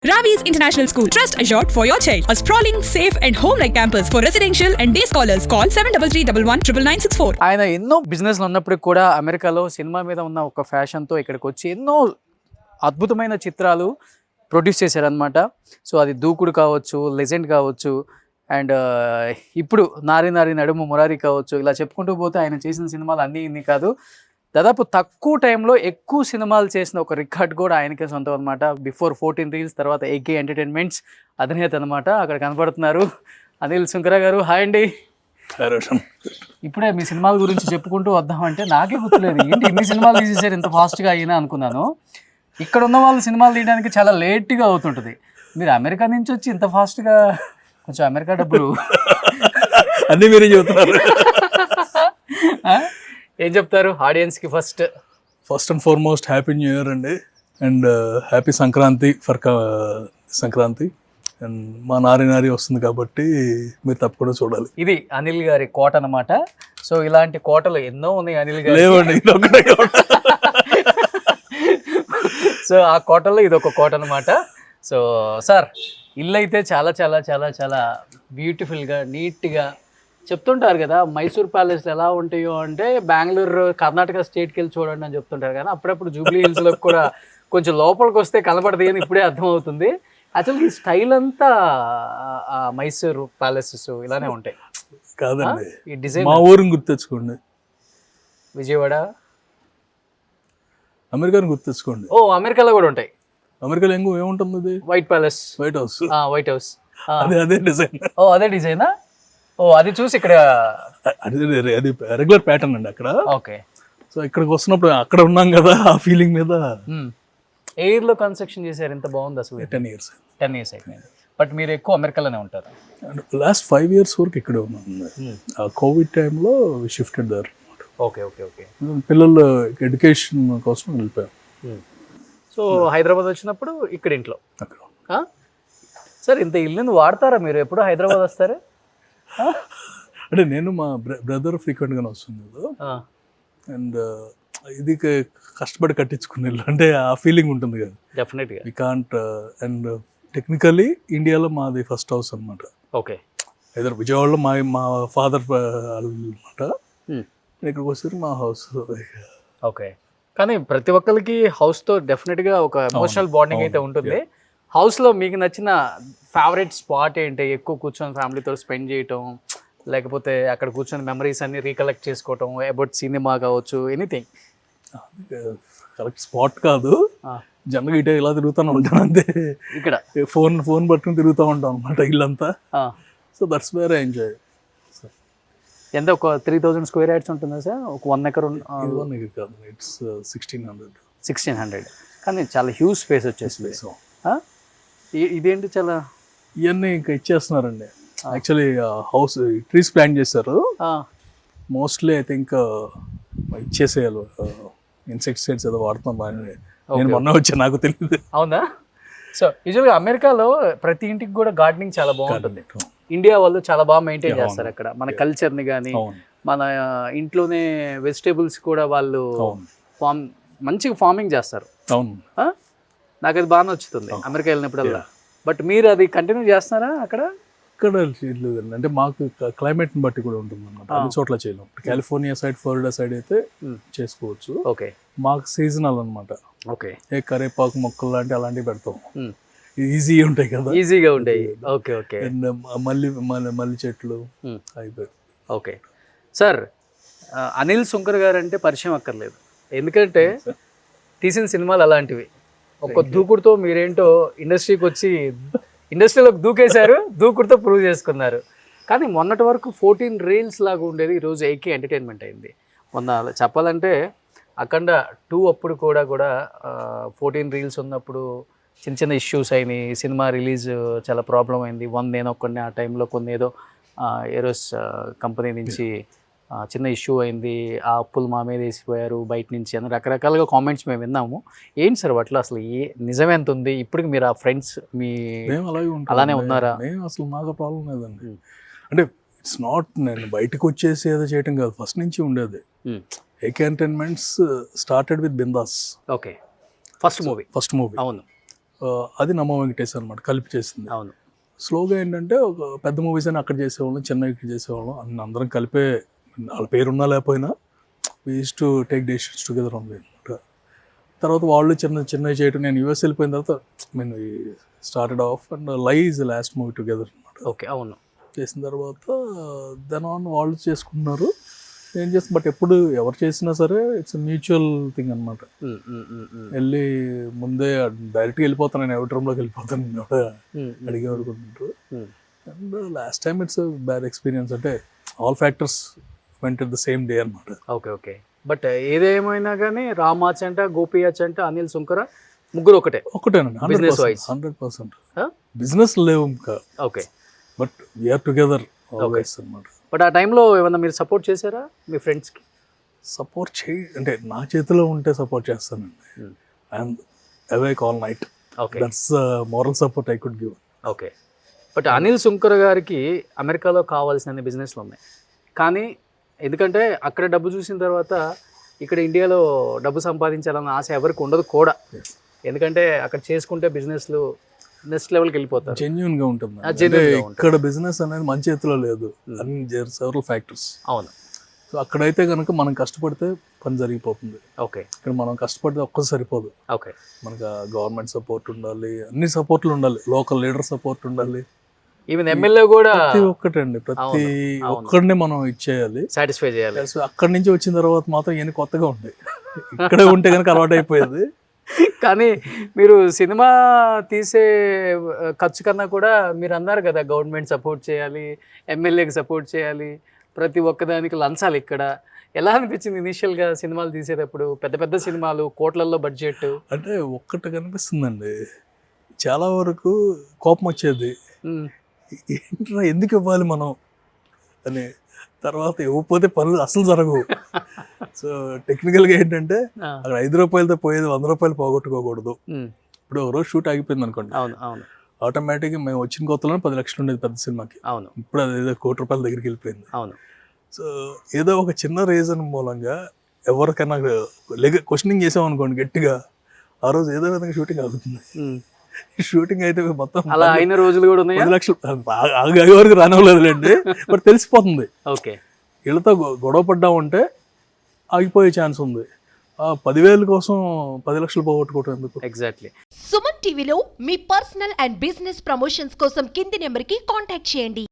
Ravi's International School. Trust assured for your child. A sprawling, safe and home-like campus for residential and day scholars. Call 7331 ఆయన ఎన్నో బిజినెస్లు ఉన్నప్పటికి కూడా అమెరికాలో cinema మీద ఉన్న ఒక ఫ్యాషన్తో ఇక్కడికి వచ్చి ఎన్నో అద్భుతమైన చిత్రాలు ప్రొడ్యూస్ చేశారనమాట. సో అది దూకుడు కావచ్చు, లెజెండ్ కావచ్చు, అండ్ ఇప్పుడు నారి నారి నడుము మురారి కావచ్చు, ఇలా చెప్పుకుంటూ పోతే ఆయన చేసిన సినిమాలు అన్నీ ఇన్ని కాదు, దాదాపు తక్కువ టైంలో ఎక్కువ సినిమాలు చేసిన ఒక రికార్డ్ కూడా ఆయనకే సొంతం అనమాట. బిఫోర్ 14 రీల్స్, తర్వాత AK ఎంటర్టైన్మెంట్స్ అధినేత అనమాట. అక్కడ కనపడుతున్నారు అనిల్ సుంకర గారు. హాయ్ అండి. ఇప్పుడే మీ సినిమాల గురించి చెప్పుకుంటూ వద్దామంటే నాకే గుర్తులేదు, ఏంటి ఇన్ని సినిమాలు తీసేసారు ఇంత ఫాస్ట్గా అయినా అనుకున్నాను. ఇక్కడ ఉన్న వాళ్ళు సినిమాలు తీయడానికి చాలా లేట్గా అవుతుంటుంది. మీరు అమెరికా నుంచి వచ్చి ఇంత ఫాస్ట్గా, కొంచెం అమెరికా డబ్బులు అన్నీ మీరే చెబుతున్నారు. ఏం చెప్తారు ఆడియన్స్కి? First and foremost happy new year అండి, and happy Sankranti for Sankranti. And మా నారి నారి వస్తుంది కాబట్టి మీరు తప్పకుండా చూడాలి. ఇది అనిల్ గారి కోట అన్నమాట. సో ఇలాంటి కోటలు ఎన్నో ఉన్నాయి అనిల్ గారు. లేవండి, ఇది ఒకటే కోట. సో ఆ కోటలో ఇది ఒక కోట అనమాట. సో సార్, ఇల్లు అయితే చాలా చాలా చాలా చాలా బ్యూటిఫుల్గా, నీట్గా చెప్తుంటారు కదా. మైసూర్ ప్యాలెస్లు ఎలా ఉంటాయో అంటే బెంగళూరు, కర్ణాటక స్టేట్కి వెళ్ళి చూడండి అని చెప్తుంటారు, కానీ అప్పుడప్పుడు జూబ్లీ హిల్స్లో కూడా కొంచెం లోపలికి వస్తే కనపడదు అని ఇప్పుడే అర్థమవుతుంది. యాక్చువల్గా ఈ స్టైల్ అంతా మైసూర్ ప్యాలెసెస్ ఇలానే ఉంటాయి కాదండి. ఈ డిజైన్ మా ఊరిని గుర్తెచ్చుకోండి, విజయవాడ, అమెరికాని గుర్తెచ్చుకోండి. ఓ అమెరికాలో కూడా ఉంటాయి. అమెరికాలో ఏముంటుంది? అది white palace, white house. White house అదే డిజైన్. ఓ అదే డిజైనా? ఓ అది చూసి ఇక్కడ అది రెగ్యులర్ ప్యాటర్న్ అండి అక్కడ. ఓకే. సో ఇక్కడికి వస్తున్నప్పుడు అక్కడ ఉన్నాం కదా, ఆ ఫీలింగ్ మీద. ఎయిర్లో కన్స్ట్రక్షన్ చేశారు, ఎంత బాగుంది అసలు. 10 years అయిపోయింది. బట్ మీరు ఎక్కువ అమెరికాలోనే ఉంటారు? లాస్ట్ 5 years వరకు ఇక్కడే ఉన్నాం. ఆ కోవిడ్ టైంలో shifted there. Okay okay okay. పిల్లలు ఎడ్యుకేషన్ కోసం వెళ్ళిపోయాం. సో హైదరాబాద్ వచ్చినప్పుడు ఇక్కడ ఇంట్లో సార్ ఇంత ఇల్లుని వాడతారా మీరు? ఎప్పుడు హైదరాబాద్ వస్తారు? అంటే నేను మా బ్రదర్ ఫ్రీక్వెంట్గానే వస్తుంది కదా, అండ్ ఇది కష్టపడి కట్టించుకునే ఇల్లు అంటే ఆ ఫీలింగ్ ఉంటుంది కదా. డెఫినెట్గా వి కాంట్. అండ్ టెక్నికలీ ఇండియాలో మాది ఫస్ట్ హౌస్ అనమాట. ఓకే. ఏదో విజయవాడలో మా ఫాదర్ అనమాట, ఇక్కడికి వచ్చారు మా హౌస్. ఓకే. కానీ ప్రతి ఒక్కరికి హౌస్తో డెఫినెట్గా ఒక ఎమోషనల్ బాండింగ్ అయితే ఉంటుంది. హౌస్లో మీకు నచ్చిన ఫేవరెట్ స్పాట్ ఏంటి? ఎక్కువ కూర్చొని ఫ్యామిలీతో స్పెండ్ చేయటం, లేకపోతే అక్కడ కూర్చొని మెమరీస్ అన్ని రీకలెక్ట్ చేసుకోవటం, అబౌట్ సినిమా కావచ్చు, ఎనీథింగ్? కరెక్ట్ స్పాట్ కాదు, జనరల్గా ఇటే ఇలా తిరుగుతూనే ఉంటాను అంతే. ఇక్కడ ఫోన్ పట్టుకుని తిరుగుతూ ఉంటాం అనమాట ఇల్లంతా. So that's where I enjoy. ఎంత ఒక 3000 square yards ఉంటుందా సార్? ఒక 1 acre? 1 acre కాదు, ఇట్స్ 1600. కానీ చాలా హ్యూజ్ స్పేస్ వచ్చేసింది. ఇదేంటి చాలా ఇవన్నీ ఇంకా ఇచ్చేస్తున్నారండి. యాక్చువల్లీ హౌస్ ట్రీస్ ప్లాంట్ చేశారు, మోస్ట్లీ ఐ థింక్ ఇచ్చేసేయాలి. ఇన్సెక్టిసైడ్స్ ఏదో వాడుతున్నాం బాగానే. నేను మొన్న వచ్చా, నాకు తెలియదు. అవునా? సో యూజువల్గా అమెరికాలో ప్రతి ఇంటికి కూడా గార్డెనింగ్ చాలా బాగుంటుంది. ఇండియా వాళ్ళు చాలా బాగా మెయింటైన్ చేస్తారు అక్కడ మన కల్చర్ని. కానీ మన ఇంట్లోనే వెజిటేబుల్స్ కూడా వాళ్ళు మంచిగా ఫార్మింగ్ చేస్తారు. నాకు అది బాగా నచ్చుతుంది అమెరికా వెళ్ళినప్పుడల్లా. బట్ మీరు అది కంటిన్యూ చేస్తున్నారా అక్కడ? ఇక్కడ లేదండి, అంటే మాకు క్లైమేట్ని బట్టి కూడా ఉంటుంది అన్నమాట. అన్ని చోట్ల చేయలేం. కాలిఫోర్నియా సైడ్, ఫ్లోరిడా సైడ్ అయితే చేసుకోవచ్చు. ఓకే. మాకు సీజనల్ అనమాట. ఓకే. కరేపాకు మొక్కలు లాంటి అలాంటివి పెడతాం, ఈజీగా ఉంటాయి కదా. ఈజీగా ఉంటాయి. Okay okay. అండ్ మల్లి చెట్లు అయిపోయి. ఓకే సార్, అనిల్ సుంకర్ గారు అంటే పరిచయం అక్కర్లేదు, ఎందుకంటే తీసిన సినిమాలు అలాంటివి. ఒక దూకుడుతో మీరేంటో ఇండస్ట్రీకి వచ్చి ఇండస్ట్రీలోకి దూకేశారు, దూకుడుతో ప్రూవ్ చేసుకున్నారు. కానీ మొన్నటి వరకు 14 reels లాగా ఉండేది, ఈరోజు AK ఎంటర్టైన్మెంట్ అయింది. మొన్న చెప్పాలంటే అఖండ 2 అప్పుడు కూడా 14 reels ఉన్నప్పుడు చిన్న చిన్న ఇష్యూస్ అయినాయి. సినిమా రిలీజ్ చాలా ప్రాబ్లం అయింది. నేను ఒక్కడిని ఆ టైంలో కొన్ని ఏదో ఏరోస్ కంపెనీ నుంచి చిన్న ఇష్యూ అయింది. ఆ అప్పులు మా మీద వేసిపోయారు బయట నుంచి అని రకరకాలుగా కామెంట్స్ మేము విన్నాము. ఏంటి సార్ వాటిలో అసలు నిజం ఎంత ఉంది? ఇప్పటికి మీరు ఆ ఫ్రెండ్స్ మీ అలానే ఉన్నారా? అసలు మాకు ప్రాబ్లం లేదండి. అంటే ఇట్స్ నాట్ నేను బయటకు వచ్చేసి ఏదో చేయటం కాదు, ఫస్ట్ నుంచి ఉండేది. AK entertainments started with bindaas. Okay. First movie. అవును. అది నమ్మ వెంకటేష్ అనమాట కలిపి చేసింది. అవును. స్లోగా ఏంటంటే ఒక పెద్ద మూవీస్ అని అక్కడ చేసేవాళ్ళం, చెన్నై ఇక్కడ చేసేవాళ్ళం, అన్ని అందరం కలిపే వాళ్ళ పేరున్నా లేకపోయినా we use to take decisions together ఉంది అనమాట. తర్వాత వాళ్ళు చిన్న చేయటం, నేను యూఎస్ వెళ్ళిపోయిన తర్వాత మీన్ స్టార్టెడ్ ఆఫ్ అండ్ లై ఈజ్ లాస్ట్ మూవీ టుగెదర్ అనమాట. ఓకే. అవును. చేసిన తర్వాత దెన్ ఆన్ వాళ్ళు చేసుకుంటున్నారు, నేను చేస్తాను. బట్ ఎప్పుడు ఎవరు చేసినా సరే ఇట్స్ మ్యూచువల్ థింగ్ అనమాట. వెళ్ళి ముందే డైరెక్ట్గా వెళ్ళిపోతాను, నేను ఎవరి రూమ్లోకి వెళ్ళిపోతాను అడిగే అనుకుంటుంటారు. And last time it's bad experience, అంటే ఆల్ ఫ్యాక్టర్స్ వెంట ద సేమ్ డే అనమాట. ఓకే. ఓకే. బట్ ఏదేమైనా కానీ రామ్ ఆచంట, గోపి ఆచంట, అనిల్ సుంకర ముగ్గురు ఒకటేనండి. 100% బిజినెస్ లేవు ఇంకా. Okay. But we are together always అనమాట. బట్ ఆ టైంలో ఏమన్నా మీరు సపోర్ట్ చేశారా మీ ఫ్రెండ్స్కి? సపోర్ట్ అంటే నా చేతిలో ఉంటే సపోర్ట్ చేస్తానండి. I'm awake all night. Okay. That's moral support I could give. Okay. But Anil Sunkar గారికి అమెరికాలో కావాల్సిన బిజినెస్లు ఉన్నాయి, కానీ ఎందుకంటే అక్కడ డబ్బు చూసిన తర్వాత ఇక్కడ ఇండియాలో డబ్బు సంపాదించాలన్న ఆశ ఎవరికి ఉండదు కూడా. ఎందుకంటే అక్కడ చేసుకుంటే బిజినెస్లు నెక్స్ట్ లెవెల్కి వెళ్ళిపోతారు. జెన్యూన్ గా ఉంటుంది. ఇక్కడ బిజినెస్ అనేది మన చేతిలో లేదు, అన్ని సెవరల్ ఫ్యాక్టర్స్. అవును. సో అక్కడైతే కనుక మనం కష్టపడితే పని జరిగిపోతుంది. ఓకే. ఇక్కడ మనం కష్టపడితే ఒక్కటి సరిపోదు. ఓకే. మనకు గవర్నమెంట్ సపోర్ట్ ఉండాలి, అన్ని సపోర్ట్లు ఉండాలి, లోకల్ లీడర్ సపోర్ట్ ఉండాలి, ఈవెన్ ఎమ్మెల్యే కూడా ప్రతి ఒక్కటండి, ప్రతి ఒక్కడిని మనం ఇచ్చేయాలి, సాటిస్ఫై చేయాలి. అక్కడి నుంచి వచ్చిన తర్వాత మాత్రం ఇవన్నీ కొత్తగా ఉంటాయి. ఇక్కడే ఉంటే కనుక అలవాటు అయిపోయేది. కానీ మీరు సినిమా తీసే ఖర్చు కన్నా కూడా మీరు అన్నారు కదా గవర్నమెంట్ సపోర్ట్ చేయాలి, ఎమ్మెల్యేకి సపోర్ట్ చేయాలి, ప్రతి ఒక్కదానికి లంచాలు. ఇక్కడ ఎలా అనిపించింది ఇనీషియల్గా సినిమాలు తీసేటప్పుడు? పెద్ద పెద్ద సినిమాలు, కోట్లల్లో బడ్జెట్. అంటే ఒక్కటి కనిపిస్తుందండి, చాలా వరకు కోపం వచ్చేది, ఏంట్రా ఎందుకు ఇవ్వాలి మనం అని. తర్వాత ఇవ్వకపోతే పనులు అసలు జరగవు. సో టెక్నికల్గా ఏంటంటే అక్కడ 5 రూపాయలతో పోయేది 100 రూపాయలు పోగొట్టుకోకూడదు. ఇప్పుడు ఒక రోజు షూట్ ఆగిపోయింది అనుకోండి, ఆటోమేటిక్గా మేము వచ్చిన కొత్తలో 10 లక్షలు ఉండేది పెద్ద సినిమాకి. అవును. ఇప్పుడు అది ఏదో 1 కోటి రూపాయల దగ్గరికి వెళ్ళిపోయింది. అవును. సో ఏదో ఒక చిన్న రీజన్ మూలంగా ఎవరికైనా క్వశ్చనింగ్ చేసామనుకోండి గట్టిగా, ఆ రోజు ఏదో విధంగా షూటింగ్ ఆగుతుంది. షూటింగ్ అయితే మొత్తం అలా అయిన రోజులు కూడా ఉన్నాయి. 10 లక్షలు ఆగే వరకు రానివ్వలేదులేండి, బట్ తెలిసిపోతుంది. ఓకే. వీళ్ళతో గొడవ పడ్డా ఉంటే ఆగిపోయే ఛాన్స్ ఉంది. 10,000 కోసం 10 లక్షలు పోగొట్టుకోవటం ఎందుకు? ఎగ్జాక్ట్లీ. సుమన్ టీవీలో మీ పర్సనల్ అండ్ బిజినెస్ ప్రమోషన్స్ కోసం కింది నెంబర్కి కాంటాక్ట్ చేయండి.